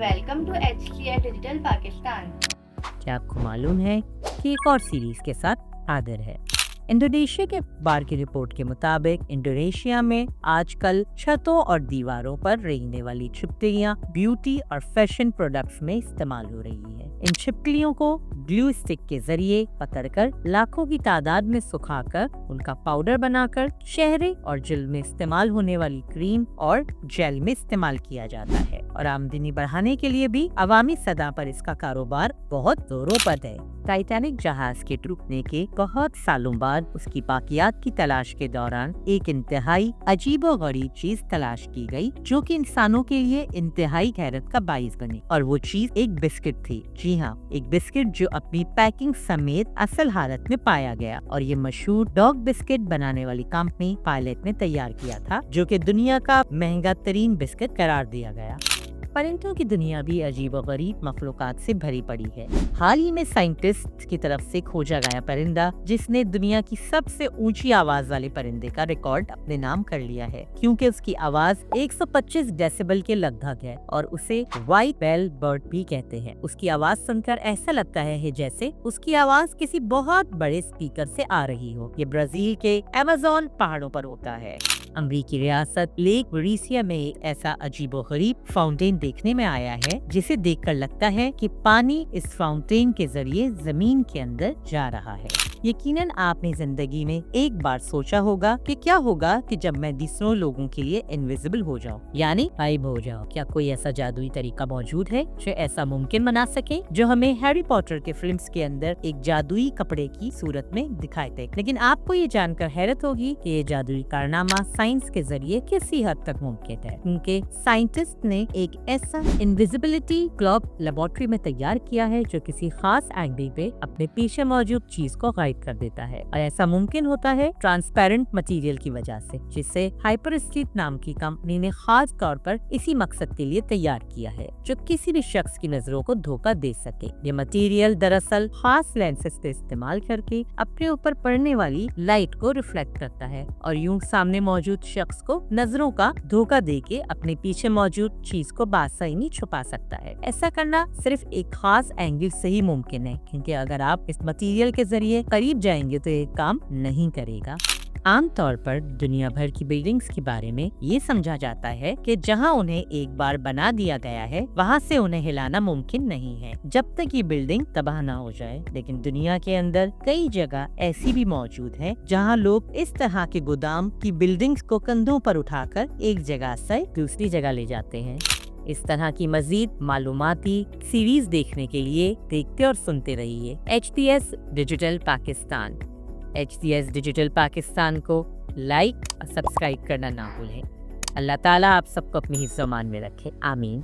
Welcome to HCI digital Pakistan. क्या आपको मालूम है कि एक और सीरीज के साथ आदर है। इंडोनेशिया के अखबार की रिपोर्ट के मुताबिक इंडोनेशिया में आजकल छतों और दीवारों पर रेंगने वाली छिपकलियां ब्यूटी और फैशन प्रोडक्ट्स में इस्तेमाल हो रही है। इन छिपकलियों को ग्लू स्टिक के जरिए पकड़कर लाखों की तादाद में सुखाकर उनका पाउडर बनाकर चेहरे और जिल्द में इस्तेमाल होने वाली क्रीम और जेल में इस्तेमाल किया जाता है और आमदनी बढ़ाने के लिए भी अवामी सतह पर इसका कारोबार बहुत जोरों पर है। टाइटैनिक जहाज के डूबने के बहुत सालों बाद उसकी बाकियात की तलाश के दौरान एक इंतहाई अजीबोगरीब चीज तलाश की गई जो कि इंसानों के लिए इंतहाई हैरत का बाइस बनी, और वो चीज एक बिस्किट थी। जी हाँ, एक बिस्किट जो अपनी पैकिंग समेत असल हालत में पाया गया, और ये मशहूर डॉग बिस्किट बनाने वाली कंपनी पायलट ने तैयार किया था, जो कि दुनिया का महंगा तरीन बिस्किट करार दिया गया। परिंदों की दुनिया भी अजीबोगरीब मखलूकात से भरी पड़ी है। हाल ही में साइंटिस्ट की तरफ से खोजा गया परिंदा जिसने दुनिया की सबसे ऊंची आवाज वाले परिंदे का रिकॉर्ड अपने नाम कर लिया है, क्योंकि उसकी आवाज 125 डेसिबल के लगभग है और उसे व्हाइट बेल बर्ड भी कहते हैं। उसकी आवाज सुनकर ऐसा लगता है जैसे उसकी आवाज किसी बहुत बड़े स्पीकर से आ रही हो। ये ब्राजील के अमेज़न पहाड़ों पर होता है। अमरीकी रियासत लेक वरीसिया में एक ऐसा अजीबोगरीब फाउंटेन देखने में आया है जिसे देखकर लगता है कि पानी इस फाउंटेन के जरिए जमीन के अंदर जा रहा है। यकीनन आपने जिंदगी में एक बार सोचा होगा कि क्या होगा कि जब मैं दूसरों लोगों के लिए इनविजिबल हो जाऊं, यानी गायब हो जाऊं। क्या कोई ऐसा जादुई तरीका मौजूद है जो ऐसा मुमकिन बना सके, जो हमें हैरी पॉटर के फिल्म्स के अंदर एक जादुई कपड़े की सूरत में दिखाई दे। लेकिन आपको ये जानकर हैरत होगी कि ये जादुई कारनामा साइंस के जरिए किसी हद तक मुमकिन है, क्योंकि साइंटिस्ट ने एक ऐसा इनविजिबिलिटी ग्लोब लेबोरेटरी में तैयार किया है जो किसी खास एंगल पे अपने पीछे मौजूद चीज को गायब कर देता है, और ऐसा मुमकिन होता है ट्रांसपेरेंट मटेरियल की वजह से, जिसे हाइपरस्लिट नाम की कंपनी ने खास तौर पर इसी मकसद के लिए तैयार किया है, जो किसी भी शख्स की नजरों को धोखा दे सके। ये मटेरियल दरअसल खास लेंसेज से इस्तेमाल करके अपने ऊपर पड़ने वाली लाइट को रिफ्लेक्ट करता है और यूं सामने मौजूद शख्स को नजरों का धोखा देके अपने पीछे मौजूद चीज को बासानी छुपा सकता है। ऐसा करना सिर्फ एक खास एंगल से ही मुमकिन है, क्योंकि अगर आप इस मटेरियल के जरिए करीब जाएंगे तो ये काम नहीं करेगा। आमतौर पर दुनिया भर की बिल्डिंग्स के बारे में ये समझा जाता है कि जहां उन्हें एक बार बना दिया गया है वहां से उन्हें हिलाना मुमकिन नहीं है जब तक ये बिल्डिंग तबाह ना हो जाए। लेकिन दुनिया के अंदर कई जगह ऐसी भी मौजूद है जहां लोग इस तरह के गोदाम की बिल्डिंग्स को कंधों पर उठाकर एक जगह से दूसरी जगह ले जाते हैं। इस तरह की मजीद मालूमाती सीरीज देखने के लिए देखते और सुनते रहिए HCS digital Pakistan. HCS digital Pakistan को लाइक और सब्सक्राइब करना ना भूलें। अल्लाह ताला आप सबको अपनी हिफ्ज़-ओ-मान में रखे। आमीन।